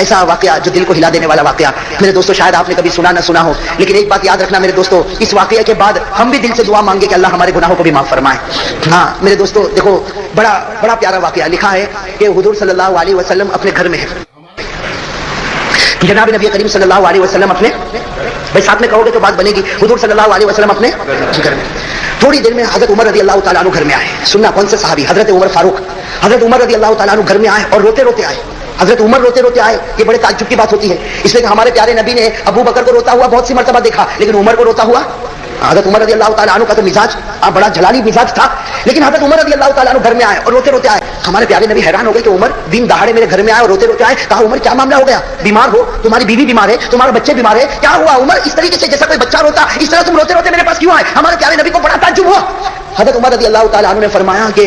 ایسا واقعہ جو دل کو ہلا دینے والا واقعہ میرے دوستو شاید آپ نے کبھی سنا نہ سنا ہو، لیکن ایک بات یاد رکھنا میرے دوستو، اس واقعے کے بعد ہم بھی دل سے دعا مانگے کہ اللہ ہمارے گناہوں کو بھی معاف فرمائے۔ ہاں میرے دوستو دیکھو، بڑا پیارا واقعہ لکھا ہے کہ حضور صلی اللہ علیہ وسلم اپنے گھر میں ہے، جناب نبی کریم صلی اللہ علیہ وسلم اپنے، بھائی ساتھ میں کہو گے تو بات بنے گی، حضور صلی اللہ علیہ وسلم اپنے گھر میں، تھوڑی دیر میں حضرت عمر رضی اللہ تعالیٰ عنہ گھر میں آئے۔ سننا کون سے صحابی؟ حضرت عمر فاروق، حضرت عمر رضی اللہ تعالیٰ عنہ گھر میں آئے اور روتے روتے آئے۔ حضرت عمر روتے روتے آئے، یہ بڑے تعجب کی بات ہوتی ہے، اس لیے کہ ہمارے پیارے نبی نے ابو بکر کو روتا ہوا بہت سی مرتبہ دیکھا، لیکن عمر کو روتا ہوا، حضرت عمر رضی اللہ تعالیٰ عنہ کا تو مزاج بڑا جلالی مزاج تھا، لیکن حضرت عمر رضی اللہ تعالیٰ عنہ گھر میں آئے اور روتے روتے آئے۔ ہمارے پیارے نبی حیران ہو گئے کہ عمر دن دہاڑے میرے گھر میں آئے اور روتے روتے آئے۔ کہا عمر کیا معاملہ ہو گیا؟ بیمار ہو؟ تمہاری بیوی بیمار ہے؟ تمہارے بچے بیمار ہے؟ کیا ہوا عمر؟ اس طریقے سے جیسا کوئی بچہ روتا اس طرح تم روتے روتے میرے پاس کیوں آئے؟ ہمارے پیارے نبی کو بڑا تعجب ہوا۔ حضرت عمر رضی اللہ تعالیٰ عنہ نے فرمایا کہ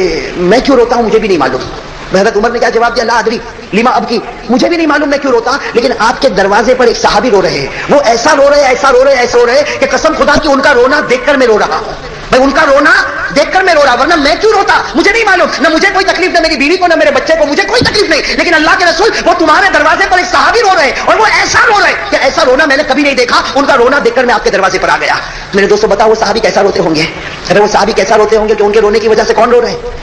میں کیوں روتا ہوں مجھے بھی نہیں معلوم۔ حضرت عمر نے کیا جواب دیا؟ لا ادری لما ابکی، مجھے بھی نہیں معلوم میں کیوں روتا، لیکن آپ کے دروازے پر ایک صحابی رو رہے ہیں، وہ ایسا رو رہے ایسا رو رہے ایسا رو رہے کہ قسم خدا کی ان کا رونا دیکھ کر میں رو رہا ہوں، بھائی ان کا رونا دیکھ کر میں رو رہا، ورنہ میں کیوں روتا مجھے نہیں معلوم، نہ مجھے کوئی تکلیف، نہ میری بیوی کو، نہ میرے بچے کو، مجھے کوئی تکلیف نہیں، لیکن اللہ کے رسول وہ تمہارے دروازے پر ایک صحابی رو رہے اور وہ ایسا رو رہے کہ ایسا رونا میں نے کبھی نہیں دیکھا، ان کا رونا دیکھ کر میں آپ کے دروازے پر آ گیا۔ میرے دوستوں بتاؤ وہ صحابی کیسا روتے ہوں گے؟ ارے وہ صحابی کیسا روتے ہوں گے کہ ان کے رونے کی وجہ سے کون رو رہے ہیں؟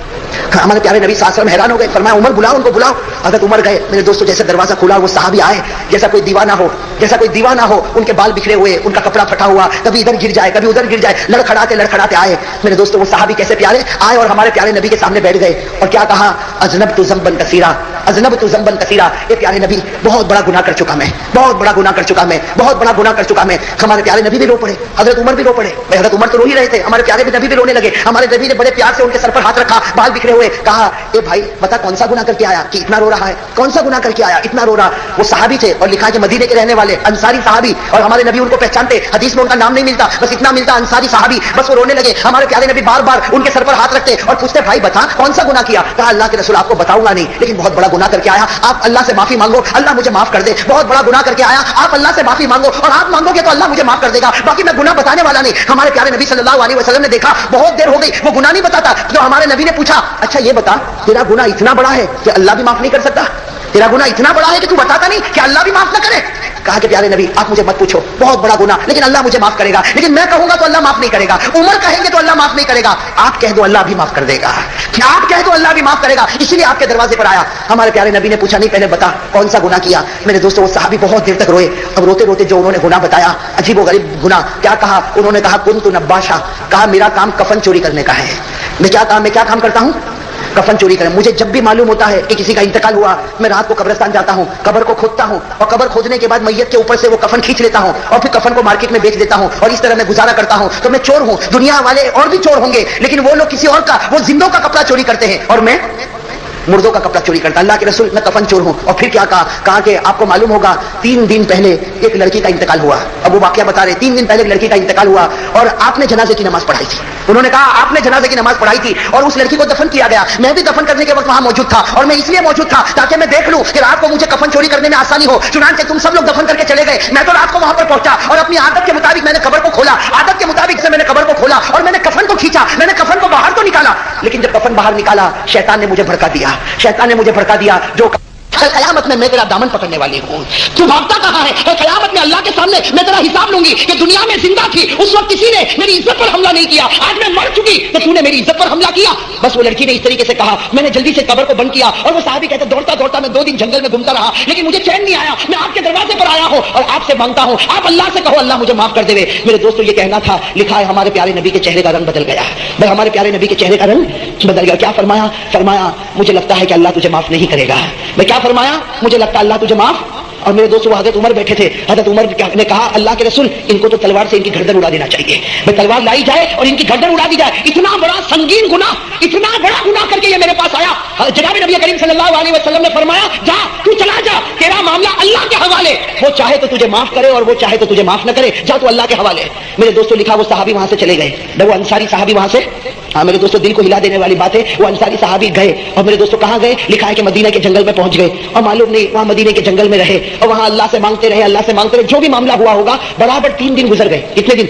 ہمارے پیارے نبی صلی اللہ علیہ وسلم حیران ہو گئے، فرمایا عمر بلاؤ ان کو بلاؤ۔ حضرت عمر گئے، میرے دوستوں جیسے دروازہ کھلا وہ صحابی آئے جیسا کوئی دیوانہ ہو، جیسا کوئی دیوانہ ہو، ان کے بال بکھرے ہوئے، ان کا کپڑا پھٹا ہوا، کبھی ادھر گر جائے کبھی ادھر گر جائے، لڑکھڑاتے آئے۔ میرے دوستوں وہ صحابی کیسے پیارے آئے اور ہمارے پیارے نبی کے سامنے بیٹھ گئے اور کیا کہا؟ اذنبت ذنبا کثیرا، اذنبت ذنبا کثیرا، اے پیارے نبی بہت بڑا گناہ کر چکا میں، بہت بڑا گناہ کر چکا میں، بہت بڑا گناہ کر چکا میں۔ ہمارے پیارے نبی بھی رو پڑے، حضرت عمر بھی رو پڑے، حضرت عمر تو رو ہی رہے تھے، ہمارے پیارے نبی بھی رونے لگے۔ ہمارے نبی نے بڑے پیار سے ان کے سر پر ہاتھ رکھا، بال بکھرے ہوئے، کہا اے بھائی بتا کون سا گناہ کر کے آیا کہ اتنا رو رہا ہے؟ کون سا گناہ کر کے آیا اتنا رو رہا؟ وہ صحابی تھے اور لکھا ہے کہ مدینے کے رہنے والے انصاری صحابی، اور ہمارے نبی ان کو پہچانتے، حدیث میں ان کا نام نہیں ملتا، بس اتنا ملتا انصاری صحابی، بس وہ رونے لگے۔ ہمارے پیارے نبی بار بار ان کے سر پر ہاتھ رکھتے اور پوچھتے بھائی بتا کون سا گناہ کیا؟ کہا اللہ کے رسول آپ کو بتاؤں گا نہیں، لیکن بہت بڑا گناہ کر کے آیا، آپ اللہ سے معافی مانگو، اللہ مجھے معاف کر دے، بہت بڑا گناہ کر کے آیا، آپ اللہ سے معافی مانگو اور آپ مانگو گے تو اللہ مجھے معاف کر دے گا، باقی میں گناہ بتانے والا نہیں۔ ہمارے پیارے نبی صلی اللہ علیہ وسلم نے دیکھا بہت دیر ہو گئی وہ گناہ نہیں بتاتا، تو ہمارے نبی نے پوچھا اچھا یہ بتا تیرا گناہ اتنا بڑا ہے کہ اللہ بھی معاف نہیں کر سکتا؟ تیرا گناہ اتنا بڑا ہے کہ تو بتاتا نہیں کہ اللہ بھی معاف نہ کرے؟ کہا کہ پیارے نبی آپ مجھے مت پوچھو، بہت بڑا گناہ لیکن اللہ مجھے معاف کرے گا، لیکن میں کہوں گا تو اللہ معاف نہیں کرے گا، عمر کہیں گے تو اللہ معاف نہیں کرے گا، آپ کہہ دو اللہ بھی معاف کر دے گا، کیا آپ کہہ دو اللہ بھی معاف کرے گا، اسی لیے آپ کے دروازے پر آیا۔ ہمارے پیارے نبی نے پوچھا نہیں پہلے بتا کون سا گناہ کیا؟ میرے دوستوں وہ صحابی بہت دیر تک روئے، اب روتے روتے جو انہوں نے گناہ بتایا عجیب و غریب گناہ، کیا کہا انہوں نے؟ کہا کنت نباشا، کہا میرا کام کفن چوری کرنے کا ہے۔ میں کیا کام کرتا ہوں؟ کفن چوری کریں۔ مجھے جب بھی معلوم ہوتا ہے کہ کسی کا انتقال ہوا میں رات کو قبرستان جاتا ہوں، قبر کو کھودتا ہوں اور قبر کھودنے کے بعد میت کے اوپر سے وہ کفن کھینچ لیتا ہوں اور پھر کفن کو مارکیٹ میں بیچ دیتا ہوں اور اس طرح میں گزارا کرتا ہوں۔ تو میں چور ہوں، دنیا والے اور بھی چور ہوں گے، لیکن وہ لوگ کسی اور کا، وہ زندوں کا کپڑا چوری کرتے ہیں اور میں مردوں کا کپڑا چوری کرتا۔ اللہ کے رسول میں کفن چور ہوں۔ اور پھر کیا کہا کہ آپ کو معلوم ہوگا 3 دن پہلے ایک لڑکی کا انتقال ہوا، اب وہ واقعہ بتا رہے 3 دن پہلے ایک لڑکی کا انتقال ہوا اور آپ نے جنازے کی نماز پڑھائی تھی۔ انہوں نے کہا آپ نے جنازے کی نماز پڑھائی تھی اور اس لڑکی کو دفن کیا گیا، میں بھی دفن کرنے کے وقت وہاں موجود تھا اور میں اس لیے موجود تھا تاکہ میں دیکھ لوں کہ رات کو مجھے کفن چوری کرنے میں آسانی ہو، چنانچہ تم سب لوگ دفن کر کے چلے گئے، میں تو رات کو وہاں پر پہنچا اور اپنی عادت کے مطابق میں نے قبر کو کھولا، عادت کے مطابق سے میں نے قبر کو کھولا اور میں نے کفن کو کھینچا، میں نے کفن کو باہر تو نکالا، لیکن جب کفن باہر نکالا شیطان نے مجھے بھڑکا دیا، شیطان نے مجھے بھڑکا دیا جو قیامت میں تیرا دامن پکڑنے والی ہوں، تو بھاگتا کہاں ہے؟ قیامت میں اللہ کے سامنے میں تیرا حساب لوں گی کہ دنیا میں زندہ تھی اس وقت کسی نے میری عزت پر حملہ نہیں کیا، آج میں مر چکی تو تو نے میری عزت پر حملہ کیا۔ بس وہ لڑکی نے اس طریقے سے کہا، میں نے جلدی سے قبر کو بند کیا اور وہ صحابی کہتے دوڑتا دوڑتا میں 2 دن جنگل میں گھومتا رہا لیکن مجھے چین نہیں آیا، میں آپ کے دروازے پر آیا ہوں اور آپ سے مانگتا ہوں، آپ اللہ سے کہو اللہ مجھے معاف کر دے۔ میرے دوستوں یہ کہنا تھا، لکھا ہے ہمارے پیارے نبی کے چہرے کا رنگ بدل گیا، بھائی ہمارے پیارے نبی کے چہرے کا رنگ بدل گیا۔ کیا فرمایا؟ فرمایا مجھے لگتا ہے کہ اللہ تجھے معاف نہیں کرے گا۔ میں کیا فرمایا؟ مجھے لگتا ہے اللہ تجھے معاف۔ اور میرے دوستوں حضرت عمر بیٹھے تھے، حضرت عمر نے کہا اللہ کے رسول ان کو تو تلوار سے ان کی گردن اڑا دینا چاہیے، میں تلوار لائی جائے اور ان کی گردن اڑا دی جائے، اتنا بڑا سنگین گناہ، اتنا بڑا گناہ کر کے یہ میرے پاس آیا۔ جناب نبی کریم صلی اللہ علیہ وسلم نے فرمایا جا تو چلا جا، تیرا معاملہ اللہ کے حوالے، وہ چاہے تو تجھے معاف کرے اور وہ چاہے تو تجھے معاف نہ کرے، جا تو اللہ کے حوالے۔ میرے دوستوں لکھا وہ صحابی وہاں سے چلے گئے، وہ انصاری صحابی وہاں سے، ہاں میرے دوستوں دل کو ہلا دینے والی بات ہے، وہ انصاری صحابی گئے اور میرے دوستوں کہاں گئے؟ لکھا ہے کہ مدینہ کے جنگل میں پہنچ گئے اور معلوم نہیں وہاں مدینہ کے جنگل میں رہے اور وہاں اللہ سے مانگتے رہے، اللہ سے مانگتے رہے، جو بھی معاملہ ہوا ہوگا برابر 3 دن گزر گئے۔ کتنے دن؟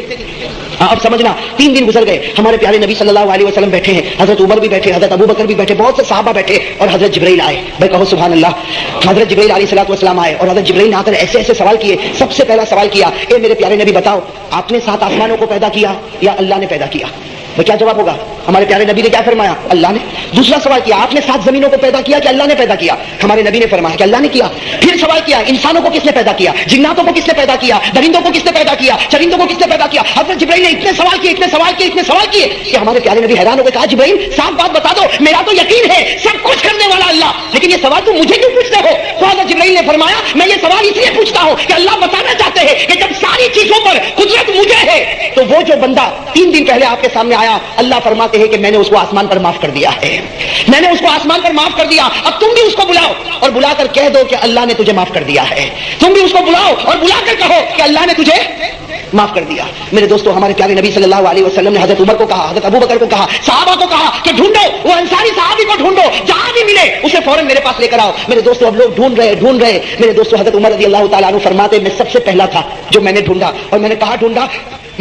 अब समझना, 3 दिन गुजर गए, हमारे प्यारे नबी सल्लल्लाहु अलैहि वसल्लम बैठे हैं, हजरत उमर भी बैठे, हजरत अबू बकर भी बैठे, बहुत से सहाबा बैठे, और हजरत जिब्राइल आए। भाई कहो सुभान अल्लाह। हजरत जिब्राइल अलैहिस्सलातु वस्सलाम आए, और हजरत जिब्राइल ने आकर ऐसे ऐसे सवाल किए। सबसे पहला सवाल किया, ए मेरे प्यारे नबी बताओ, आपने 7 आसमानों को पैदा किया या अल्लाह ने पैदा किया? तो क्या जवाब होगा? हमारे प्यारे नबी ने क्या फरमाया? अल्लाह ने। दूसरा सवाल किया, आपने 7 जमीनों को पैदा किया कि अल्लाह ने पैदा किया? हमारे नबी ने फरमाया कि अल्लाह ने किया। फिर सवाल किया, इंसानों को किसने पैदा किया, जिन्नातों को किसने पैदा किया, दरिंदों को किसने पैदा किया, चरिंदों को किसने पैदा किया? हजरत जिब्राइल ने इतने सवाल किए, इतने सवाल किए, इतने सवाल किए कि हमारे प्यारे नबी हैरान हो गए। कहा, जिब्राइल साफ बात बता दो, मेरा तो यकीन है सब कुछ करने वाला अल्लाह, लेकिन ये सवाल तुम मुझे क्यों पूछते हो? तो हजरत जिब्राइल ने फरमाया, मैं ये सवाल इसलिए पूछता हूं कि अल्लाह बताना चाहते हैं कि जब सारी चीजों पर कुदरत मुझे है, तो वो जो बंदा 3 दिन पहले आपके सामने आया, अल्लाह फरमाते हैं कि मैंने उसको आसमान पर माफ कर दिया है, मैंने उसको आसमान पर माफ कर दिया। अब तुम भी उसको बुलाओ और बुलाकर कह दो कि अल्लाह ने तुझे माफ कर दिया है। तुम भी उसको बुलाओ और बुलाकर कहो कि अल्लाह ने तुझे माफ कर दिया। मेरे दोस्तों, हमारे प्यारे नबी सल्लल्लाहु अलैहि वसल्लम ने हजरत उमर को कहा, हजरत अबू बकर को कहा, सहाबा को कहा कि ढूंढो वो अंसारी सहाबी को, ढूंढो, जहां भी मिले उसे फौरन मेरे पास लेकर आओ। मेरे दोस्तों, अब लोग ढूंढ रहे। मेरे दोस्तों, हजरत उमर रज़ी अल्लाह तआला अन्हु फरमाते, मैं सबसे पहला था जो मैंने ढूंढा। और मैंने कहा ढूंढा?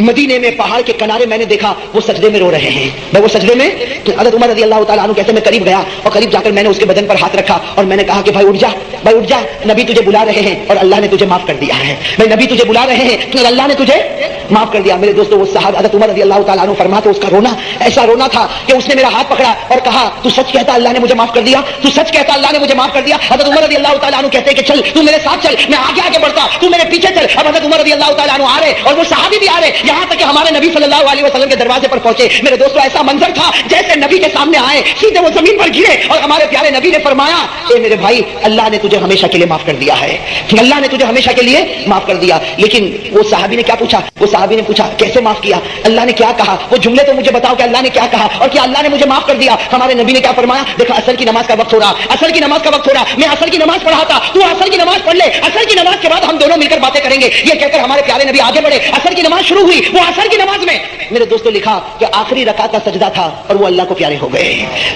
मदीने में पहाड़ के किनारे मैंने देखा वो सजदे में रो रहे हैं। मैं वो सजदे में, हजरत उमर रज़ी अल्लाह तआला अन्हु कहते, मैं करीब गया और करीब जाकर मैंने उसके बदन पर हाथ रखा और मैंने कहा कि भाई उठ जा, नबी तुझे बुला रहे हैं और अल्लाह ने तुझे माफ कर दिया है। भाई नबी तुझे बुला रहे हैं और अल्लाह ने तुझे माफ कर दिया। मेरे दोस्तों, वो साहब हजरत उमर रज़ी अल्लाह तआला अन्हु फरमाते, उसका रोना ऐसा रोना था कि उसने मेरा हाथ पकड़ा और कहा, तू सच कहता अल्लाह ने मुझे माफ कर दिया? तू सच कहता अल्लाह ने मुझे माफ कर दिया? हजरत उमर रज़ी अल्लाह तआला अन्हु कहते कि चल तू मेरे साथ चल, मैं आगे बढ़ता, तू मेरे पीछे चल। अब हजरत उमर रज़ी अल्लाह तआला अन्हु आ रहे और वो सहाबी भी आ रहे, यहां तक कि हमारे नबी सल्लल्लाहु अलैहि वसल्लम के दरवाजे पर पहुंचे। मेरे दोस्तों, ऐसा मंजर था जैसे नबी के सामने आए, सीधे वो जमीन पर गिरे और हमारे प्यारे नबी ने फरमाया, ए मेरे भाई, अल्लाह ने तुझे हमेशा के लिए माफ कर दिया है, अल्लाह ने तुझे हमेशा के लिए माफ कर दिया। लेकिन वो सहाबी ने क्या पूछा? वो सहाबी ने पूछा, कैसे माफ किया? अल्लाह ने क्या कहा? वो जुमले तो मुझे बताओ कि अल्लाह ने क्या कहा और क्या अल्लाह ने मुझे माफ कर दिया? हमारे नबी ने क्या फरमाया? देखो, असर की नमाज का वक्त हो रहा, असर की नमाज का वक्त हो रहा, मैं असर की नमाज पढ़ाता, तू असर की नमाज पढ़ ले, असर की नमाज के बाद हम दोनों मिलकर बातें करेंगे। ये कहकर हमारे प्यारे नबी आगे बढ़े, असर की नमाज शुरू हुई। वो असर की नमाज में मेरे दोस्तों लिखा कि आखिरी रकात का सजदा था और वो अल्लाह को प्यारे हो गए।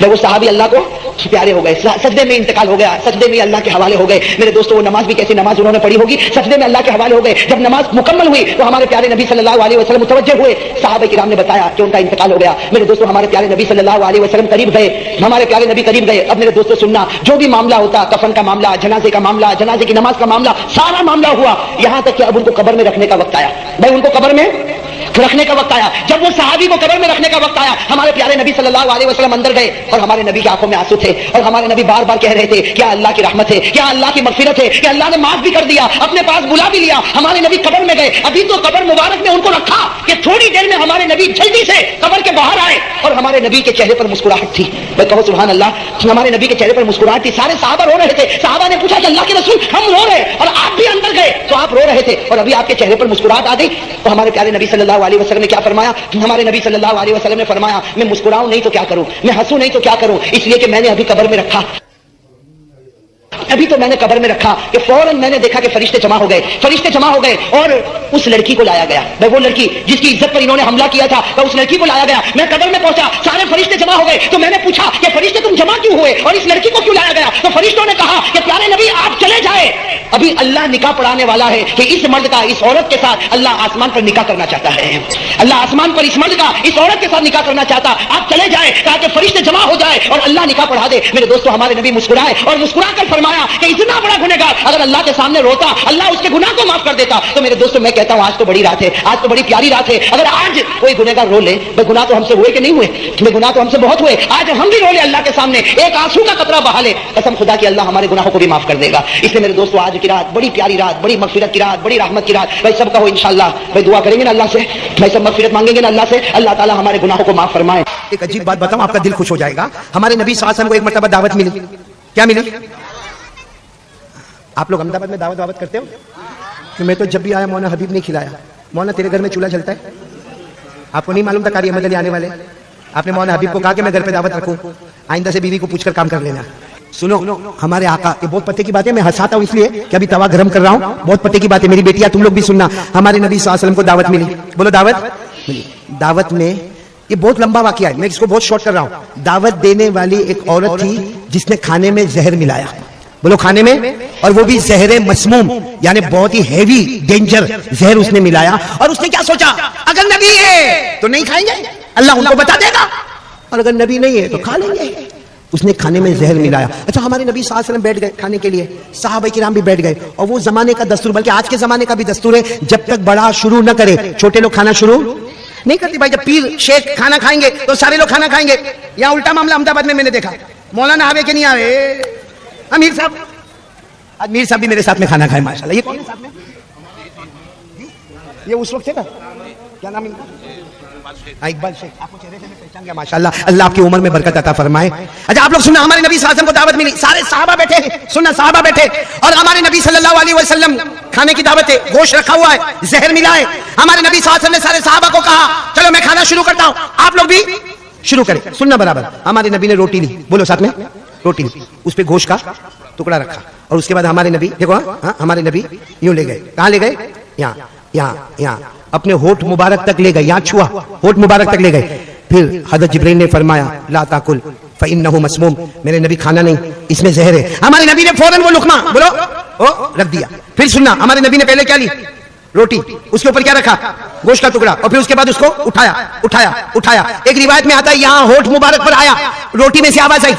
वो सहाबी अल्लाह को प्यारे हो गए, सजदे में इंतकाल हो गया, सजदे में अल्लाह के हवाले हो गए। मेरे दोस्तों, वो नमाज भी कैसी नमाज उन्होंने पढ़ी होगी, सजदे में अल्लाह के हवाले हो गए। जब नमाज मुकम्मल हुई तो हमारे प्यारे नबी सल्लल्लाहु अलैहि वसल्लम मुतवज्जे हुए, सहाबा किराम ने बताया कि उनका इंतकाल हो गया। मेरे दोस्तों, हमारे प्यारे नबी सल्लल्लाहु अलैहि वसल्लम करीब गए, हमारे प्यारे नबी करीब गए। अब मेरे दोस्तों सुनना, जो भी मामला होता, कफन का मामला, जनाजे का मामला, जनाजे की नमाज का मामला, सारा मामला हुआ, यहां तक कि अब उनको कब्र में रखने का वक्त आया। भाई उनको कब्र में रखने का वक्त आया। जब वो सहाबी को कब्र में रखने का वक्त आया, हमारे प्यारे नबी सल्लल्लाहु अलैहि वसल्लम अंदर गए और हमारे नबी की आंखों में आंसू थे और हमारे नबी बार बार कह रहे थे, क्या अल्लाह की रहमत है, क्या अल्लाह की मगफिरत है, कि अल्लाह ने माफ भी कर दिया, अपने पास बुला भी लिया। हमारे नबी कब्र में गए, अभी तो कब्र मुबारक में उनको रखा कि थोड़ी देर में हमारे नबी जल्दी से कब्र के बाहर आए और हमारे नबी के चेहरे पर मुस्कुराहट थी। मैं कहो सुभान अल्लाह, हमारे नबी के चेहरे पर मुस्कुराहट थी। सारे सहाबा रो रहे थे। सहाबा ने पूछा कि अल्लाह के रसूल, हम रो रहे और आप भी अंदर गए तो आप रो रहे थे और अभी आपके चेहरे पर मुस्कुराहट आ गई। तो हमारे प्यारे नबी सल्लल्लाहु अलैहि वसल्लम ने क्या फरमाया? हमारे नबी सल्लल्लाहु अलैहि वसल्लम ने फरमाया, मैं मुस्कुराऊं नहीं तो क्या करूं, मैं हंसूं नहीं तो क्या करूं, इसलिए कि मैंने अभी कब्र में रखा, अभी तो मैंने कब्र में रखा कि फौरन मैंने देखा कि फरिश्ते जमा हो गए और उस लड़की को लाया गया। मैं वो लड़की जिसकी इज्जत पर इन्होंने हमला किया था, मैं उस लड़की को लाया गया। मैं कब्र में पहुंचा, सारे फरिश्ते जमा हो गए तो मैंने पूछा कि फरिश्ते तुम जमा क्यों हुए और इस लड़की को क्यों लाया गया? तो फरिश्तों ने कहा कि प्यारे नबी आप चले जाए, अभी अल्लाह निकाह पढ़ाने वाला है कि इस मर्द का इस औरत के साथ अल्लाह आसमान पर निकाह करना चाहता है, अल्लाह आसमान पर इस मर्द का इस औरत के साथ निकाह करना चाहता, आप चले जाए ताकि फरिश्ते जमा हो जाए और अल्लाह निकाह पढ़ा दे। मेरे दोस्तों, हमारे नबी मुस्कुराए और मुस्कुराकर फरमाया कि इतना बड़ा गुनहगार अगर अल्लाह के सामने रोता, अल्लाह उसके गुनाह को माफ कर देता। तो मेरे दोस्तों, मैं कहता हूं आज तो बड़ी रात है, आज तो बड़ी प्यारी रात है। अगर आज कोई गुनहगार रो ले, भाई गुनाह तो हमसे हुए कि नहीं हुए, गुनाह तो हमसे बहुत हुए, आज हम भी रो ले अल्लाह के सामने, एक आंसू का कतरा बहा ले, कसम खुदा की अल्लाह हमारे गुनाहों को भी माफ कर देगा। इसलिए मेरे दोस्तों, आज की रात बड़ी प्यारी रात, बड़ी मगफिरत की रात, बड़ी रहमत की रात। भाई सब कहो इंशाअल्लाह, भाई दुआ करेंगे ना अल्लाह से, भाई सब मगफिरत मांगेंगे ना अल्लाह से, अल्लाह ताला हमारे गुनाहों को माफ फरमाए। एक अजीब बात बताऊं, आपका दिल खुश हो जाएगा। हमारे नबी सल्लल्लाहु अलैहि वसल्लम को एक मर्तबा दावत मिली। क्या मिली? आप लोग अहमदाबाद में दावत करते हो? तो मैं तो जब भी आया मौलाना हबीब ने खिलाया। मौलाना तेरे घर में चूल्हा जलता है? आपको नहीं मालूम था कारी अहमद अली आने वाले? आपने मौलाना हबीब को कहा कि मैं घर पे दावत रखूं, आइंदा से बीवी को पूछकर काम कर लेना। सुनो, हमारे आका, ये बहुत पते की बात है, मैं हंसाता हूं इसलिए कि अभी तवा गरम कर रहा हूं, बहुत पते की बात है। मेरी बेटियां तुम लोग भी सुनना, हमारे नबी सल्लल्लाहु अलैहि वसल्लम को दावत मिली। बोलो दावत मिली। दावत में ये बहुत लंबा वाकया है, मैं इसको बहुत शॉर्ट कर रहा हूं। दावत देने वाली एक औरत थी जिसने खाने में जहर मिलाया। بولو کھانے میں, اور وہ بھی زہر مسموم, یعنی بہت ہی ہیوی ڈینجر زہر اس نے ملایا. اور اس نے کیا سوچا, اگر نبی ہے تو نہیں کھائیں گے, اللہ ان کو بتا دے گا, اور اگر نبی نہیں ہے تو کھا لیں گے. اس نے کھانے میں زہر ملایا. اچھا, ہمارے نبی صلی اللہ علیہ وسلم بیٹھ گئے کھانے کے لیے, صحابہ کرام بھی بیٹھ گئے, اور وہ زمانے کا دستور, بلکہ آج کے زمانے کا بھی دستور ہے, جب تک بڑا شروع نہ کرے چھوٹے لوگ کھانا شروع نہیں کرتے. بھائی جب پیر شیخ کھانا کھائیں گے تو سارے لوگ کھانا کھائیں گے. یہاں الٹا معاملہ احمد آباد میں نے دیکھا, مولانا آوے کہ نہیں آوے, امیر صاحب, امیر صاحب بھی میرے ساتھ میں کھانا کھائے ماشاءاللہ. یہ کون ہے ساتھ میں, یہ اس وقت تھے نا, کیا نام ہے, اقبال شیخ, آپ کو چہرے سے میں پہچان گیا ماشاءاللہ, اللہ آپ کی عمر میں برکت عطا فرمائے. اچھا آپ لوگ سننا, ہمارے نبی صلی اللہ علیہ وسلم کو دعوت ملی, سارے صحابہ بیٹھے, سننا صحابہ بیٹھے, اور ہمارے نبی صلی اللہ علیہ وسلم کھانے کی دعوت ہے, گوشت رکھا ہوا ہے, زہر ملا ہے. ہمارے نبی صلی اللہ علیہ وسلم نے سارے صحابہ کو کہا چلو میں کھانا شروع کرتا ہوں, آپ لوگ بھی شروع کریں. سننا برابر, ہمارے نبی نے روٹی لی, بولو ساتھ میں, روٹی لی, اس پہ گوشت کا ٹکڑا رکھا, اور اس کے بعد ہمارے نبی دیکھو, ہاں ہمارے نبی یوں لے گئے, کہاں لے گئے, یہاں یہاں یہاں اپنے ہونٹ مبارک تک لے گئے, یہاں چھوا, ہونٹ مبارک تک لے گئے. پھر حضرت جبرائیل نے فرمایا لا تاکل فإنه مسموم, میرے نبی کھانا نہیں, اس میں زہر ہے. ہمارے نبی نے فوراً وہ لقمہ بولو رکھ دیا. پھر سننا, ہمارے نبی نے پہلے کیا لی, روٹی, اس کے اوپر کیا رکھا, گوشت کا ٹکڑا, اور پھر اس کے بعد اس کو اٹھایا اٹھایا اٹھایا. ایک روایت میں آتا ہے یہاں ہونٹ مبارک پر آیا, روٹی میں سے آواز آئی,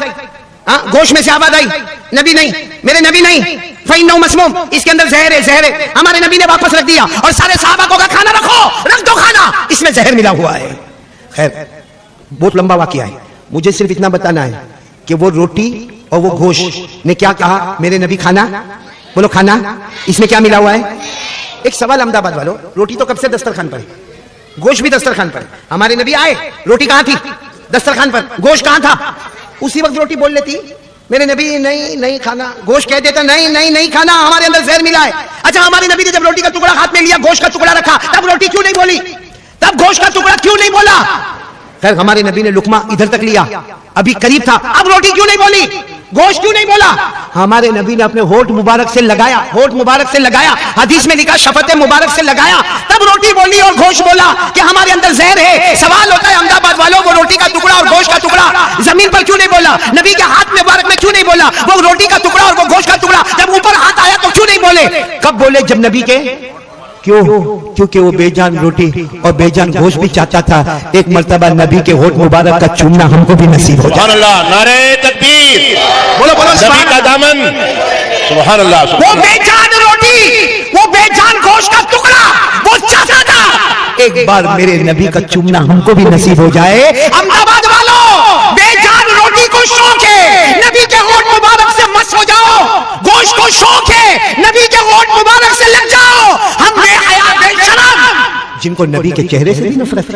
گوشت میں سے آواز آئی, نبی نہیں, میرے نبی نہیں, فإنه مسموم, اس کے اندر زہر ہے, زہر ہے. ہمارے نبی نے واپس رکھ دیا, اور سارے صحابہ کو کہا کھانا رکھو, رکھ دو کھانا, اس میں زہر ملا ہوا ہے. خیر بہت لمبا واقعہ ہے, مجھے صرف اتنا بتانا ہے کہ وہ روٹی اور وہ گوشت نے کیا کہا, میرے نبی کھانا, بولو کھانا, اس میں کیا ملا ہوا ہے. ایک سوال احمد آباد والوں, روٹی تو کب سے دسترخوان پر, گوشت بھی دسترخوان پر. ہمارے نبی آئے, روٹی کہاں تھی, دسترخوان پر, گوشت کہاں تھا, اسی وقت روٹی بول لیتی, میرے نبی نہیں نہیں کھانا, گوشت کہہ دیتا نہیں نہیں نہیں کھانا, ہمارے اندر زہر ملا ہے. اچھا ہمارے نبی نے جب روٹی کا ٹکڑا ہاتھ میں لیا, گوشت کا ٹکڑا رکھا, تب روٹی کیوں نہیں بولی, تب گوشت کا ٹکڑا کیوں نہیں بولا. خیر ہمارے نبی نے لقمہ ادھر تک لیا, ابھی قریب تھا, اب روٹی کیوں نہیں بولی, گوشت کیوں نہیں بولا. ہمارے نبی نے اپنے ہونٹ مبارک سے لگایا, ہونٹ مبارک سے لگایا, حدیث میں لکھا شفت مبارک سے لگایا, تب روٹی بولی اور گوشت بولا کہ ہمارے اندر زہر ہے. سوال ہوتا ہے احمد آباد والوں, وہ روٹی کا ٹکڑا اور گوشت کا ٹکڑا زمین پر کیوں نہیں بولا, نبی کے ہاتھ مبارک میں کیوں نہیں بولا, وہ روٹی کا ٹکڑا اور وہ گوشت کا ٹکڑا جب اوپر ہاتھ آیا تو کیوں نہیں بولے, کب بولے, جب نبی کے, کیوں, کیونکہ وہ بے جان روٹی اور بے جان گوشت بھی چاہتا تھا. ایک مرتبہ نبی کے ہونٹ مبارک کا چومنا ہم کو بھی نصیب ہو جائے. سبحان اللہ, نعرہ تکبیر, بولو بولو نبی کا دامن, سبحان اللہ. وہ بے جان روٹی, وہ بے جان گوشت کا ٹکڑا وہ چاہتا تھا ایک بار میرے نبی کا چومنا ہم کو بھی نصیب ہو جائے. احمد آباد والوں, بے جان روٹی کو شوق ہے, نبی کے ہونٹ مبارک سے مس ہو جاؤ. گوشت کو شوق ہے, نبی کے ہونٹ مبارک سے لگ جاؤ. ہم بے حیا بے شرم, جن کو نبی کے چہرے سے بھی نفرت,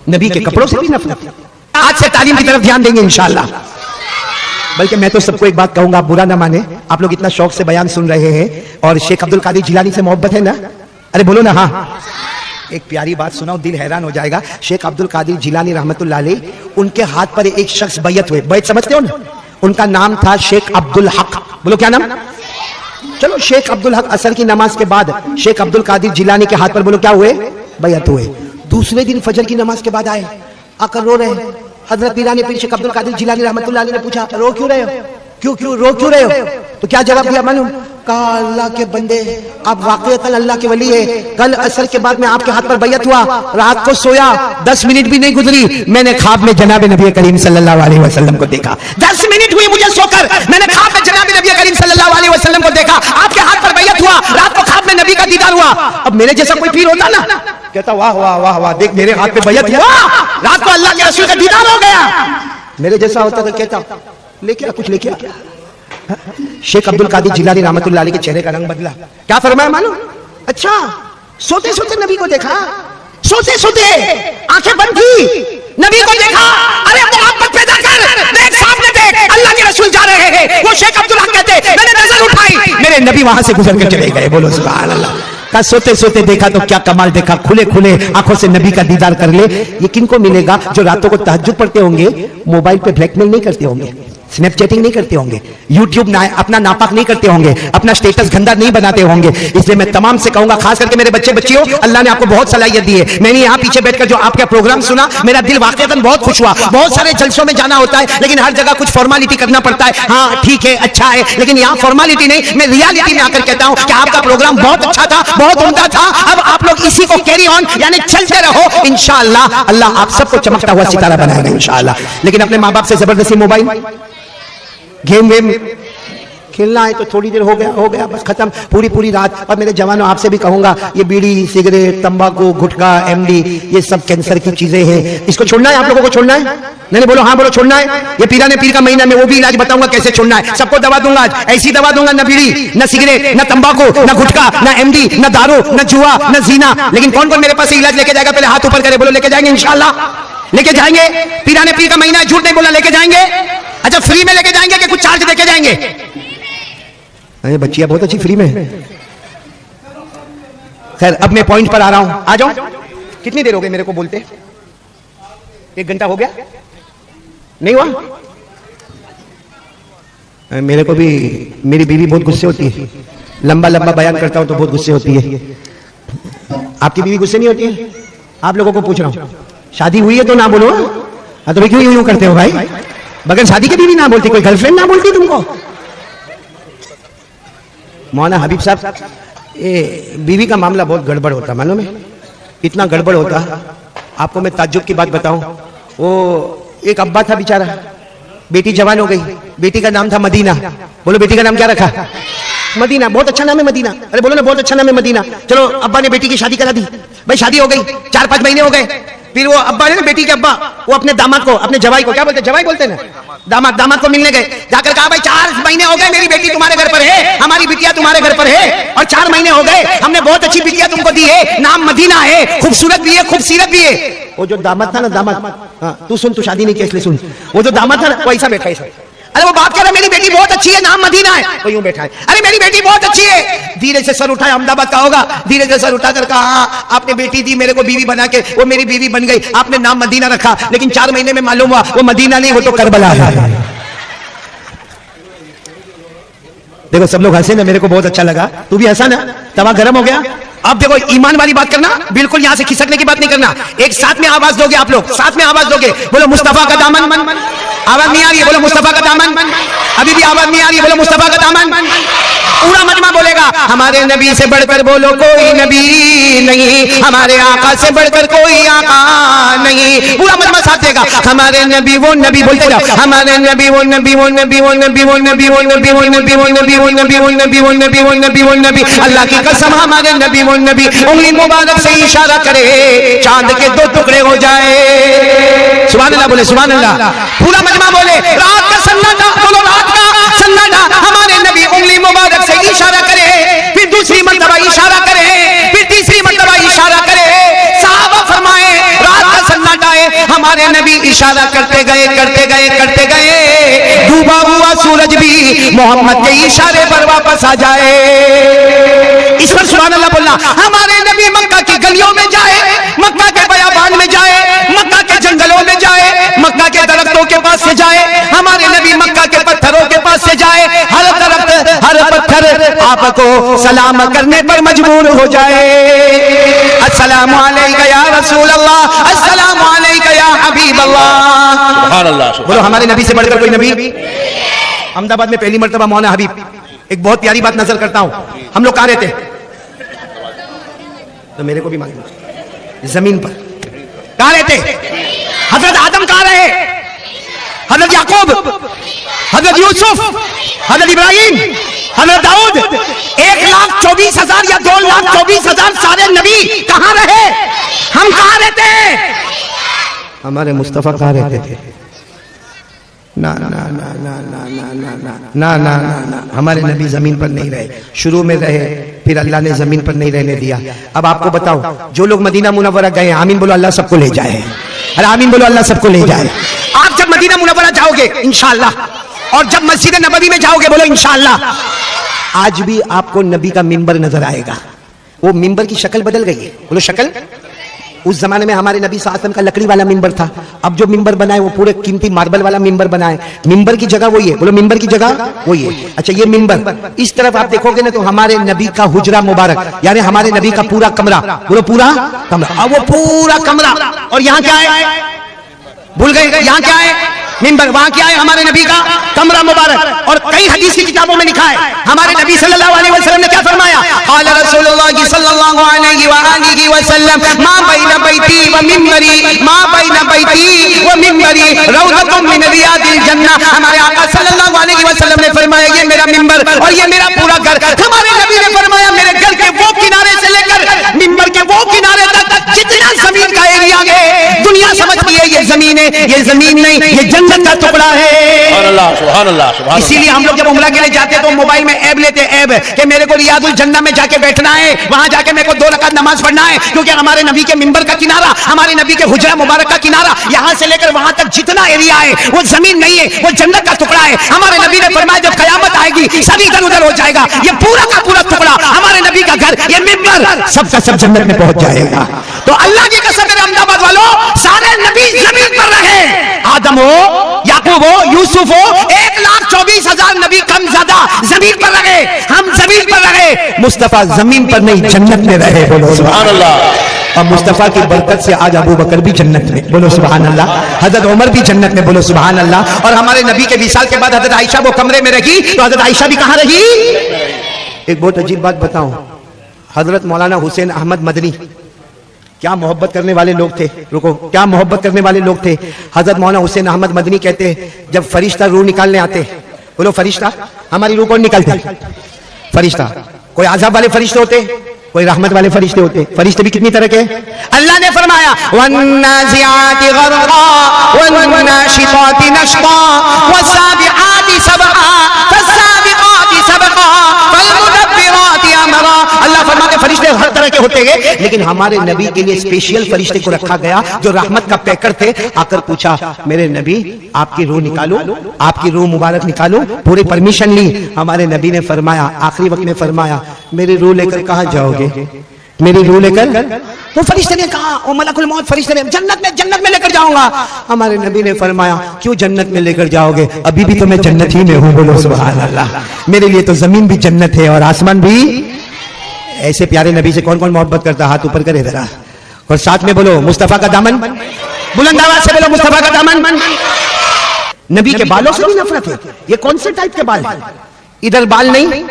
نبی کے کپڑوں سے بھی نفرت, آج سے تعلیم کی طرف دھیان دیں گے انشاءاللہ. بلکہ میں تو سب کو ایک بات کہوں گا, آپ برا نہ مانے, آپ لوگ اتنا شوق سے بیان سن رہے ہیں, اور شیخ عبد القادر جیلانی سے محبت ہے نا, ارے بولو نا. ہاں ایک پیاری بات سناؤ, دل حیران ہو جائے گا. شیخ عبد القادر جیلانی رحمت اللہ علیہ, ان کے ہاتھ پر ایک شخص بیعت ہوئے, بیعت سمجھتے ہو نا, ان کا نام تھا شیخ عبد الحق. بولو کیا نام, چلو شیخ عبد الحق عصر کی نماز کے بعد شیخ عبد القادر جیلانی کے ہاتھ پر بولو کیا ہوئے, بیعت ہوئے. دوسرے دن فجر کی نماز کے بعد آئے, آ کر رو رہے ہیں. حضرت پیرانی پیر شیخ عبد القادر جیلانی رحمت اللہ علیہ نے پوچھا رو کیوں رہے ہو, کیوں رو کیوں رہے ہو, تو کیا جواب دیا معلوم, کہا اللہ کے بندے آپ واقعتاً اللہ کے ولی ہے, کل عصر کے بعد میں آپ کے ہاتھ پر بیعت ہوا, رات کو سویا 10 منٹ بھی نہیں گزری, میں نے خواب میں جناب نبی کریم صلی اللہ علیہ وسلم کو دیکھا. 10 منٹ ہوئی مجھے سو کر, میں نے خواب میں جناب نبی کریم صلی اللہ علیہ وسلم کو دیکھا, آپ کے ہاتھ پر بیعت ہوا, رات کو خواب میں نبی کا دیدار ہوا. اب میرے جیسا کوئی پیر ہوتا نا, کہتا واہ واہ واہ واہ, دیکھ میرے ہاتھ پہ بیعت ہوا, رات کو اللہ کے رسول کا دیدار ہو گیا. میرے جیسا ہوتا تو کہتا لے کے کچھ لے کے. شیخ عبد القادر جیلانی رحمت اللہ علیہ کے چہرے کا رنگ بدلا. کیا فرمایا معلوم, اچھا سوتے سوتے نبی کو دیکھا, سوتے سوتے آنکھیں بند کی, نبی کو دیکھا, ارے محبت پیدا کر, دیکھ سامنے دیکھ, اللہ کے رسول جا رہے ہیں. وہ شیخ عبد الحق کہتے, میں نے نظر اٹھائی, میرے نبی وہاں سے گزر کر چلے گئے. بولو سبحان اللہ. کا سوتے سوتے دیکھا تو کیا کمال دیکھا, کھلے کھلے آنکھوں سے نبی کا دیدار کر لے. یہ کن کو ملے گا, جو راتوں کو تہجد پڑھتے ہوں گے, موبائل پہ بلیک میل نہیں کرتے ہوں گے, स्नैप चैटिंग नहीं करते होंगे, यूट्यूब अपना नापाक नहीं करते होंगे, अपना स्टेटस गंदा नहीं बनाते होंगे। इसलिए मैं तमाम से कहूंगा, खास करके मेरे बच्चे बच्चियों, अल्लाह ने आपको बहुत सलाहियत दी है। मैंने यहाँ पीछे बैठकर जो आपका प्रोग्राम सुना, मेरा दिल वाकईतन बहुत खुश हुआ। बहुत सारे जलसों में जाना होता है, लेकिन हर जगह कुछ फॉर्मेलिटी करना पड़ता है। हाँ ठीक है, अच्छा है, लेकिन यहाँ फॉर्मेलिटी नहीं, मैं रियलिटी में आकर कहता हूँ कि आपका प्रोग्राम बहुत अच्छा था, बहुत उम्दा था। अब आप लोग इसी को कैरी ऑन यानी चलते रहो, इंशाअल्लाह अल्लाह आप सबको चमकता हुआ सितारा बनाएगा इंशाअल्लाह। लेकिन अपने माँ बाप से जबरदस्ती मोबाइल गेम खेलना है तो थोड़ी देर हो गया बस खत्म, पूरी रात। और मेरे जवानों आपसे भी कहूंगा, ये बीड़ी सिगरेट तंबाकू गुटखा एमडी ये सब कैंसर की चीजें हैं, इसको छोड़ना है। आप लोगों को छोड़ना है? नहीं बोलो हाँ बोलो, छोड़ना है। ये पीराने पीर का महीना में वो भी इलाज बताऊंगा कैसे छोड़ना है। सबको दवा दूंगा आज, ऐसी दवा दूंगा, न बीड़ी न सिगरेट न तंबाकू न गुटखा न एमडी न दारू न जुआ न जीना। लेकिन कौन कौन मेरे पास इलाज लेके जाएगा? पहले हाथ ऊपर करे, बोलो लेके जाएंगे इंशाअल्लाह, लेके जाएंगे। पीराने पीर का महीना है, झूठ नहीं बोला, लेके जाएंगे। अच्छा फ्री में लेके जाएंगे कि कुछ चार्ज देके जाएंगे? अरे बच्चियां बहुत अच्छी फ्री में। खैर अब मैं पॉइंट पर आ रहा हूं, आ जाओ। कितनी देर हो गई मेरे को बोलते? 1 घंटा हो गया? नहीं हुआ? मेरे को भी मेरी बीवी बहुत गुस्से होती है, लंबा बयान करता हूं तो बहुत गुस्से होती है। आपकी बीवी गुस्से नहीं होती है? आप लोगों को पूछ रहा हूं, शादी हुई है तो ना बोलो। तो भाई क्यों यूं करते हो भाई? बगैर शादी के बीवी ना बोलती, कोई गर्लफ्रेंड ना बोलती तुमको? मौलाना हबीब साहब, ये बीवी का मामला बहुत गड़बड़ होता, मालूम है? इतना गड़बड़ होता, आपको मैं ताज्जुब की बात बताऊं। वो एक अब्बा था बेचारा, बेटी जवान हो गई, बेटी का नाम था मदीना। बोलो बेटी का नाम क्या रखा? मदीना। बहुत अच्छा नाम है मदीना। अरे बोलो ना, बहुत अच्छा नाम है मदीना। चलो अब्बा ने बेटी की शादी करा दी, भाई शादी हो गई, 4-5 महीने हो गए। फिर वो अब्बा ने, बेटी के अब्बा, वो अपने दामाद को, अपने जवाई को, क्या बोलते हैं, जवाई बोलते हैं ना, दामाद को मिलने गए। जाकर कहा भाई 4 महीने हो गए मेरी बेटी तुम्हारे घर पर है, हमारी बिटिया तुम्हारे घर पर है, और 4 महीने हो गए हमने बहुत अच्छी बिटिया तुमको दी है, नाम मदीना है, खूबसूरत भी है खूबसीरत भी है। वो जो दामाद था ना, दामाद, हाँ तू सुन, तू शादी नहीं की इसलिए सुन। वो जो दामाद था ना, वो ऐसा बैठा है। अरे वो बात कह रहा मेरी बेटी बहुत अच्छी है, नाम मदीना है, वो यूं बैठा है। अरे मेरी बेटी बहुत अच्छी है। धीरे से सर उठाया, अहमदाबाद का होगा, धीरे से सर उठाकर कहा हाँ आपने बेटी दी मेरे को बीवी बना के, वो मेरी बीवी बन गई, आपने नाम मदीना रखा, लेकिन 4 महीने में मालूम हुआ वो मदीना नहीं, वो तो करबला है। देखो सब लोग हंसे ना, मेरे को बहुत अच्छा लगा, तू भी हंसा ना, तवा गर्म हो गया। अब देखो ईमान वाली बात करना, बिल्कुल यहां से खिसकने की बात नहीं करना। एक साथ में आवाज दोगे आप लोग, साथ में आवाज दोगे, बोलो मुस्तफा का दामन। आवाज नहीं आ रही है, बोलो मुस्तफा का दामन। अभी भी आवाज नहीं आ रही है, बोलो मुस्तफा का दामन। पूरा मजमा बोलेगा, हमारे नबी से बढ़कर बोलो कोई नबी नहीं, हमारे आका से बढ़कर कोई आका नहीं। पूरा मजमा साथ देगा, हमारे नबी वो नबी, बोलते जाओ, हमारे नबी वो नबी वो नबी वो नबी वो नबी वो नबी वो नबी वो नबी वो नबी वो नबी वो नबी वो नबी वो नबी। अल्लाह की कसम हमारे नबी वो नबी, उंगली मुबारक से इशारा करे चांद के 2 टुकड़े हो जाए। सुभान अल्लाह बोले, सुभान अल्लाह। पूरा मजमा बोले, रात का सन्नाटा, बोलो रात का सन्नाटा, हमारे नबी उंगली मुबारक से इशारा करे, फिर दूसरी मर्तबा इशारा करे, फिर तीसरी मर्तबा इशारा करे। साहबा फरमाए रात का सन्नाटा है, हमारे नबी इशारा करते गए करते गए करते गए, डूबा हुआ सूरज भी मोहम्मद के इशारे पर वापस आ जाए। इस पर सुभान अल्लाह बोलना। हमारे नबी मक्का की गलियों में जाए, मक्का के बयाबान में जाए, मक्का के जंगलों में जाए, मक्का के दरख्तों के पास से जाए, हमारे नबी मक्का के पत्थरों के पास से जाए, हर दरख्त हर पत्थर आपको सलाम करने पर मजबूर हो जाए। अस्सलामु अलैका या रसूल अल्लाह, अस्सलामु अलैका या हबीब अल्लाह। सुभान अल्लाह। बोलो हमारे नबी से बढ़कर कोई नबी। अहमदाबाद में पहली मर्तबा मौलाना हबीब, एक बहुत प्यारी बात नजर करता हूं। हम लोग कहां रहते तो मेरे को भी मालूम, जमीन पर कहां रहते? हजरत आदम कहां रहे? हजरत याकूब, हजरत यूसुफ, हजरत इब्राहिम, हजरत दाऊद, 1,24,000 या 2,24,000 सारे नबी कहां रहे? हम कहां रहते हैं? हमारे मुस्तफा कहां रहते थे? ना ना ना ना ना ना ना ना ना ना ना ना, हमारे नबी जमीन पर नहीं रहे, शुरू में रहे, फिर अल्लाह ने जमीन पर नहीं रहने दिया। अब आपको बताओ, जो लोग मदीना मुनव्वरा गए, आमीन बोलो अल्लाह सबको ले जाए। अरे आमीन बोलो अल्लाह सबको ले जाए। आप जब मदीना मुनव्वरा जाओगे इंशाअल्लाह, और जब मस्जिद नबवी में जाओगे, बोलो इंशाअल्लाह, आज भी आपको नबी का मिंबर नजर आएगा। वो मिंबर की शक्ल बदल गई है, बोलो शक्ल, उस जमाने में हमारे नबी सल्लल्लाहु अलैहि वसल्लम का लकड़ी वाला मिंबर था, अब जो मिंबर बना है वो पूरे कीमती मार्बल वाला मिंबर बना है। मिंबर की जगह वही है, बोलो मिंबर की जगह वही है। अच्छा ये मिंबर, इस तरफ आप देखोगे ना तो हमारे नबी का हुजरा मुबारक, यानी हमारे नबी का पूरा कमरा, बोलो पूरा कमरा, अब वो पूरा कमरा। और यहाँ क्या है, भूल गए, यहाँ क्या है, मिंबर, वहां क्या है, हमारे नबी का कमरा मुबारक। और कई हदीस की किताबों में लिखा है हमारे नबी सल्लल्लाहु अलैहि वसल्लम ने क्या फरमाया, क़ाल रसूलुल्लाह सल्लल्लाहु अलैहि व आलिहि वसल्लम मा बैन बैती व मिंबरी, मा बैन बैती व मिंबरी रौज़तुम मिन रियादिल जन्नह। हमारे आका सल्लल्लाहु अलैहि वसल्लम ने फरमाया ये मेरा मिंबर और ये मेरा पूरा घर। हमारे नबी ने फरमाया मेरे घर के वो किनारे से लेकर मिंबर के वो किनारे तक जितना जमीन का एरिया है, दुनिया समझती है ये जमीन है, ये जमीन नहीं, ये जन्नत का टुकड़ा है। सुभान अल्लाह। इसीलिए हम लोग जब उम्रा के लिए जाते हैं तो मोबाइल में ऐब लेते हैं, ऐब कि मेरे को रियादुल जन्नह में जाके बैठना है, वहां जाके मेरे को 2 रकात नमाज पढ़ना है, क्योंकि हमारे नबी के मिंबर का किनारा, हमारे नबी के हुजरा मुबारक का किनारा, यहां से लेकर वहां तक जितना एरिया है वो जमीन नहीं है, वो जन्नत का टुकड़ा है। हमारे नबी ने फरमाया जब कयामत आएगी सब इधर उधर हो जाएगा, ये पूरा का पूरा टुकड़ा हमारे नबी का घर, ये मिंबर सबका सब जन्नत में पहुंच जाएगा। तो अल्लाह की कसम मेरे अहमदाबाद वालों, सारे नबी जमीन पर रहे, आदम हो, याकूब हो, यूसुफ हो, 1,24,000 नबी कम ज्यादा जमीन पर रहे, हम जमीन पर रहे, मुस्तफा जमीन पर नहीं जन्नत में रहे, बोलो सुभान अल्लाह। और मुस्तफा की बरकत से आज अबू बकर भी जन्नत में, बोलो सुभान अल्लाह, हजरत उमर भी जन्नत में, बोलो सुभान अल्लाह। और हमारे नबी के विसाल के बाद हजरत आयशा वो कमरे में रही, तो हजरत आयशा भी कहां रही। एक बहुत अजीब बात बताऊं, हजरत मौलाना हुसैन अहमद मदनी क्या मोहब्बत करने वाले लोग थे, रुको, क्या मोहब्बत करने वाले लोग थे। हजरत मौलाना हुसैन अहमद मदनी कहते जब फरिश्ता रूह निकालने आते, बोलो फरिश्ता, हमारी रूह कौन निकालते, फरिश्ता। कोई आजाब वाले फरिश्ते होते, कोई रहमत वाले फरिश्ते होते। फरिश्ते भी कितनी तरह के, अल्लाह ने फरमाया वन्नाज़िआति ग़रक़ा वन्नाशिताति नशता वस्साबिआति सबआ फस्साबिक़ाति सबक़ा फल्मुदब्बिराति अमरा। अल्लाह फरमाते फरिश्ते हर तरह के होते हैं, लेकिन हमारे नबी के लिए स्पेशल फरिश्ते को रखा गया जो रहमत का पैकर थे। आकर पूछा मेरे नबी आपकी रूह निकालो, आपकी रूह मुबारक निकालो, पूरी परमिशन ली। हमारे नबी ने फरमाया, आखिरी वक्त में फरमाया मेरी रूह लेकर कहां जाओगे, मेरी रूह लेकर। तो फरिश्ते ने कहा ओ मलकुल मौत, फरिश्ते ने जन्नत में लेकर जाऊंगा। हमारे नबी ने फरमाया क्यों जन्नत में लेकर जाओगे, अभी भी तो मैं जन्नत ही में हूं, बोलो सुभान अल्लाह। मेरे लिए तो जमीन भी जन्नत है और आसमान भी। ऐसे प्यारे नबी से कौन कौन मोहब्बत करता, हाथ ऊपर करे जरा और साथ में बोलो मुस्तफा का दामन, बुलंद आवाज से बोलो मुस्तफा का दामन। नबी के बालों से भी नफरत है। ये कौन से टाइप के बाल है, इधर बाल नहीं,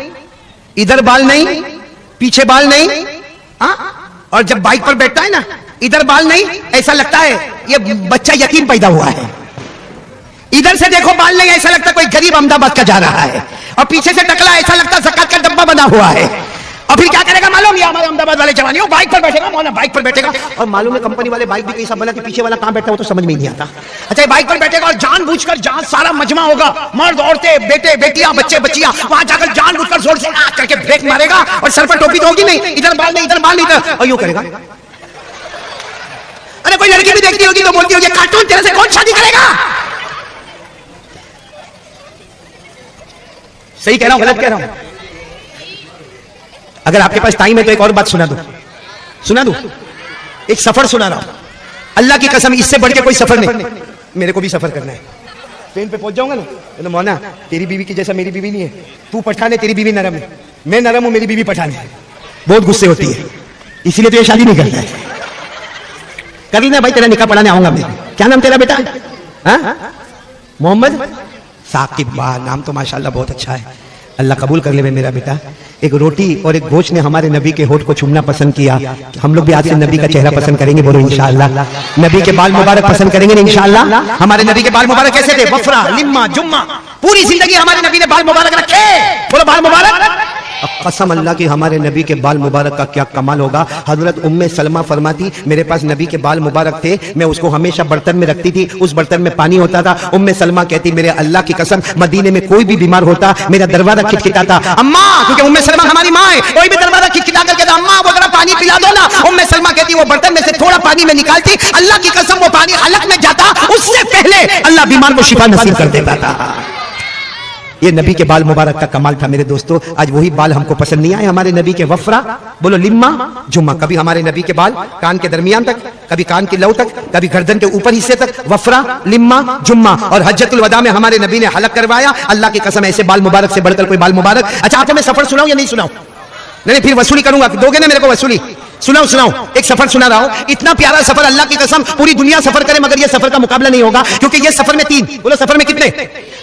इधर बाल नहीं, पीछे बाल नहीं, और जब बाइक पर बैठता है ना इधर बाल नहीं, ऐसा लगता है ये बच्चा यतीम पैदा हुआ है। इधर से देखो बाल नहीं, ऐसा लगता है कोई गरीब अहमदाबाद का जा रहा है, और पीछे से टकला ऐसा लगता है ज़कात का डब्बा बना हुआ है। और फिर क्या करेगा मालूम, ये हमारे अहमदाबाद वाले जवानी, वो बाइक पर बैठेगा, मौलाना बाइक पर बैठेगा, और मालूम है कंपनी वाले बाइक भी कैसा बना कि पीछे वाला कहां बैठा हो तो समझ में नहीं आता। अच्छा बाइक पर बैठेगा और जानबूझकर जहां सारा मजमा होगा, मर्द औरतें बेटे बेटियां बच्चे बच्चियां, वहां जाकर जानबूझकर जोर से करके ब्रेक मारेगा, और सर पर टोपी तो होगी नहीं, इधर बाल नहीं, इधर बाल नहीं, इधर, और यूं करेगा। अरे कोई लड़की भी देखती होगी तो बोलती होगी कार्टून तेरे से कौन शादी करेगा। सही कह रहा हूं गलत कह रहा हूं। अगर आपके पास टाइम है तो एक और बात सुना दूं, एक सफर सुना रहा हूं, अल्लाह की कसम इससे बढ़ के कोई सफर नहीं। मेरे को भी सफर करना है, ट्रेन पे पहुंच जाऊंगा ना, तो मौना तेरी बीवी की जैसा मेरी बीवी नहीं है, तू पठान है तेरी बीवी नरम है, मैं नरम हूं मेरी बीवी पठान है, बहुत गुस्से होती है, इसीलिए तो ये शादी नहीं करता है। कभी ना भाई तेरा निकाह पढ़ाने आऊंगा मैं। क्या नाम तेरा बेटा, मोहम्मद साकिब, वाह नाम तो माशाल्लाह बहुत अच्छा है, अल्लाह कबूल कर ले मेरा बेटा। एक रोटी और एक गोश्त ने हमारे नबी के होठ को चूमना पसंद किया, हम लोग भी आज से नबी का चेहरा पसंद करेंगे, बोलो इंशाअल्लाह। नबी के बाल मुबारक पसंद करेंगे इंशाअल्लाह। हमारे नबी के बाल मुबारक कैसे थे, वफरा लिम्मा जुम्मा, पूरी जिंदगी हमारे नबी ने बाल मुबारक रखे, बोलो बाल मुबारक। कसम अल्लाह की हमारे नबी के बाल मुबारक का क्या कमाल होगा। हजरत उम्मे सलमा फरमाती मेरे पास नबी के बाल मुबारक थे, मैं उसको हमेशा बर्तन में रखती थी, उस बर्तन में पानी होता था। उम्मे सलमा कहती मेरे अल्लाह की कसम मदीने में कोई भी बीमार होता मेरा दरवाजा खिटखिटाता, अम्मा, क्योंकि उम्मे सलमा हमारी माँ है, कोई भी दरवाजा खिटखिटा कर कहता अम्मा वो जरा पानी पिला दो ना। उम्मे सलमा कहती वो बर्तन में से थोड़ा पानी में निकालती, अल्लाह की कसम वो पानी हलक में जाता, उससे पहले अल्लाह बीमार को शिफा नसीब कर देता था। ये नबी के बाल मुबारक का कमाल था मेरे दोस्तों। आज वही बाल हमको पसंद नहीं आए। हमारे नबी के वफरा, बोलो लिम्मा जुम्मा, कभी हमारे नबी के बाल कान के दरमियान तक, कभी कान की लौ तक, कभी गर्दन के ऊपर हिस्से तक, वफरा लिम्मा जुम्मा। और हज्जतुल वदा में हमारे नबी ने हलक करवाया। अल्लाह की कसम, ऐसे बाल मुबारक से बढ़कर कोई बाल मुबारक। अच्छा आपको मैं सफर सुनाऊं या नहीं सुनाऊं? नहीं फिर वसूली करूंगा, दोगे ना मेरे को वसूली? सुनाओ एक सफर सुना रहा हूं। इतना प्यारा सफर, अल्लाह की कसम पूरी दुनिया सफर करे मगर ये सफर का मुकाबला नहीं होगा, क्योंकि ये सफर में 3, बोलो सफर में कितने?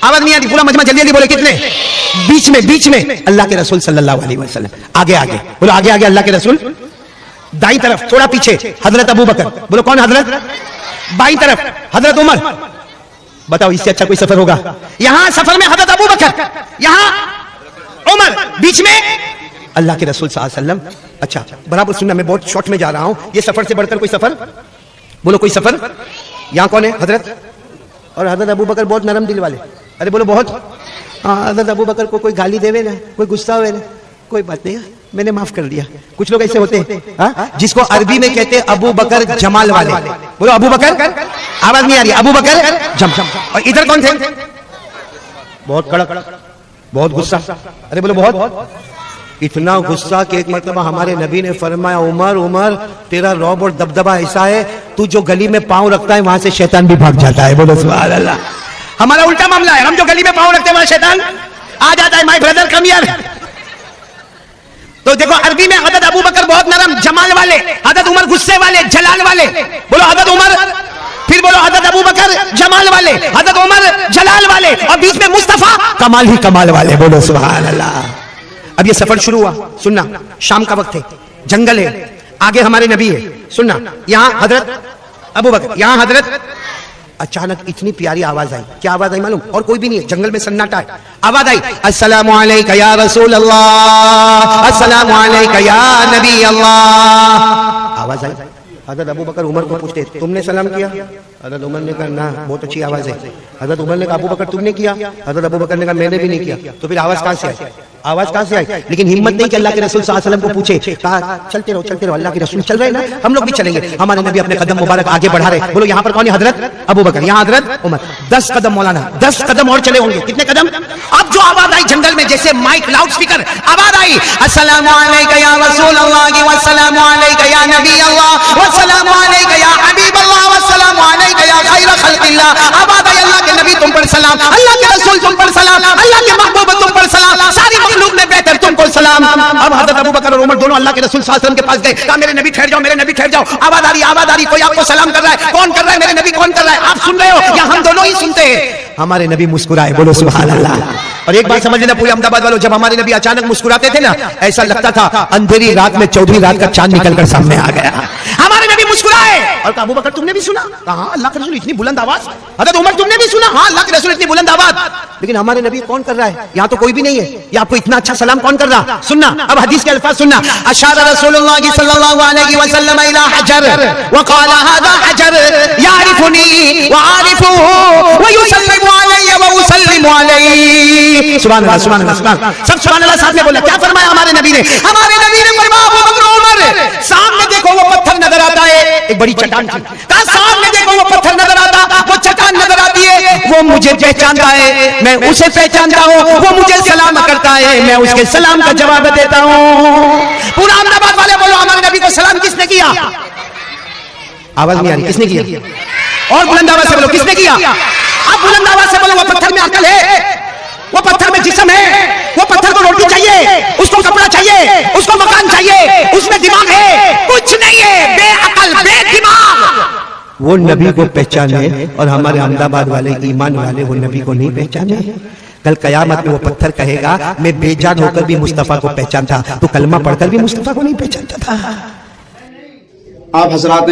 आवाज नहीं आ रही, पूरा मजमा जल्दी जल्दी बोले कितने? बीच में अल्लाह के रसूल सल्लल्लाहु अलैहि वसल्लम, आगे बोलो आगे अल्लाह के रसूल, दाईं तरफ थोड़ा पीछे हजरत अबू बकर, बोलो कौन हजरत? बाईं तरफ हजरत उमर। बताओ इससे अच्छा कोई सफर होगा? यहां सफर में हजरत अबू बकर, यहां उमर, बीच में अल्लाह के रसूल सल्लल्लाहु अलैहि वसल्लम। अच्छा बराबर सुनना, मैं बहुत शॉर्ट में जा रहा हूं। ये सफर से बढ़कर कोई सफर, बोलो कोई सफर? यहां कौन है? हजरत, और हजरत अबू बकर बहुत नरम दिल वाले। अरे बोलो बहुत। हजरत अबू बकर को कोई गाली देवे ना, कोई गुस्सा हुए ना, कोई बात नहीं, मैंने माफ कर दिया। कुछ लोग ऐसे होते हैं जिसको अरबी में कहते हैं अबू बकर जमाल वाले। बोलो अबू बकर, आवाज नहीं आ रही, अबू बकर जम। और इधर कौन थे? बहुत कड़क, बहुत गुस्सा। अरे बोलो बहुत। इतना गुस्सा कि एक मतलब हमारे नबी ने फरमाया उमर तेरा रौब और दबदबा ऐसा है, तू जो गली में पांव रखता है वहां से शैतान भी भाग जाता है। बोलो सुभान अल्लाह। हमारा उल्टा मामला है, हम जो गली में पांव रखते हैं वहां शैतान आ जाता है। My brother come here. तो देखो अरबी में हजरत अबू बकर बहुत नरम जमाल वाले, हजरत उमर गुस्से वाले जलाल वाले। बोलो हजरत उमर, फिर बोलो हजरत अबू बकर जमाल वाले, हजरत उमर जलाल वाले, और बीच में मुस्तफा कमाल ही कमाल वाले। बोलो सुभान अल्लाह। अब ये सफर शुरू हुआ, सुनना, शाम का वक्त है, जंगल है, आगे हमारे नबी है, सुनना, यहां हजरत अबू बकर, यहां हजरत। अचानक इतनी प्यारी आवाज आई। क्या आवाज आई मालूम? और कोई भी नहीं है, जंगल में सन्नाटा है। आवाज आई, अस्सलामु अलैका या रसूल अल्लाह, अस्सलामु अलैका या नबी अल्लाह। आवाज आई। हजरत अबू बकर उमर को पूछते, तुमने सलाम किया? हजरत उमर ने कहा ना, बहुत अच्छी आवाज है। हजरत उमर ने कहा अबू बकर तुमने किया? हजरत अबू बकर ने कहा मैंने भी नहीं किया। तो फिर आवाज कहां से आई? आवाज कहां से आई? लेकिन हिम्मत नहीं कि अल्लाह के रसूल सल्लल्लाहु अलैहि वसल्लम को पूछे। कहा चलते रहो, अल्लाह के रसूल चल रहे ना, हम लोग भी चलेंगे। हमारे नबी अपने कदम मुबारक आगे बढ़ा रहे। बोलो यहाँ पर कौन है? हजरत अबू बकर, यहाँ हजरत उमर। 10 कदम मौलाना, 10 कदम और चले होंगे। कितने कदम? अब जो आवाज आई जंगल में, जैसे माइक लाउड स्पीकर आवाज आई, अस्सलामु अलैका या रसूल अल्लाह, वस्सलामु अलैका या नबी अल्लाह, वस्सलामु अलैका या हबीब अल्लाह, वस्सलामु अलैका या खैर खल्किल्लाह। आवाज आई अल्लाह के नबी तुम पर सलाम, अल्लाह के रसूल तुम पर सलाम, अल्लाह के महबूब तुम पर सलाम, सारी मखलूक में बेहतर तुमको सलाम। अब हजरत अबू बकर और उमर दोनों अल्लाह के रसूल सल्लल्लाहु अलैहि वसल्लम के पास गए। कहा मेरे नबी ठहर जाओ, मेरे नबी ठहर जाओ। आवाज आ रही, कोई आपको सलाम कर रहा है। कौन कर रहा है? मेरे नबी कौन कर रहा है? आप सुन रहे हो या हम दोनों ही सुनते हैं? हमारे नबी मुस्कुराए। बोलो सुभान अल्लाह। और एक बात समझ लेना पूरे अहमदाबाद वालों, जब हमारे नबी अचानक मुस्कुराते थे ना, ऐसा लगता था अंधेरी रात में चौधरी रात का चांद निकलकर सामने आ गया। हमारे नबी मुस्कुराए और कहा अबू बकर तुमने भी सुना? कहा अल्लाह के रसूल इतनी बुलंद आवाज। हजरत उमर तुमने भी सुना? हाँ अल्लाह के रसूल इतनी बुलंद आवाज। लेकिन हमारे नबी कौन कर रहा है? यहाँ तो कोई भी नहीं है। ये आपको इतना अच्छा सलाम कौन कर रहा? सुनना, अब हदीस के अल्फाज सुनना। अशारा रसूलुल्लाह सल्लल्लाहु अलैहि वसल्लम इला हजर व क़ाला हादा हजर यारिफुनी व आरिफुहु व युसल्लिमु अलैहि व उसल्लिमु अलैहि। सुभान अल्लाह, सुभान अल्लाह, सुभान अल्लाह। सब सुभान अल्लाह साथ में बोला। क्या फरमाया हमारे नबी ने? हमारे नबी ने फरमाया अबू बकर उमर सामने देखो वो पत्थर नजर आता है, एक बड़ी चट्टान थी। कहा सामने देखो वो पत्थर नजर आता, वो चट्टान नजर आती है, वो मुझे पहचानता है, मैं उसे पहचानता हूँ, वो मुझे सलाम करता है, मैं उसके सलाम का जवाब देता हूँ। पूरा अहमदाबाद वाले बोलो हमारे नबी को सलाम किसने किया? आवाज नहीं आ रही, किसने किया? और बुलंद आवाज से बोलो किसने किया? अब बुलंद आवाज से बोलो वो पत्थर में अकल है, वो पत्थर में जिस्म है, वो पत्थर को रोटी चाहिए, उसको कपड़ा चाहिए, उसको मकान चाहिए, उसमें दिमाग है, कुछ नहीं है, बेअकल बेदिमाग। वो नबी को पहचाने और हमारे अहमदाबाद वाले ईमान वाले वो नबी को नहीं पहचाने। कल कयामत में वो पत्थर कहेगा मैं बेजान होकर भी मुस्तफा को पहचानता, तो कलमा पढ़कर भी मुस्तफा को नहीं पहचानता था। आप हजरात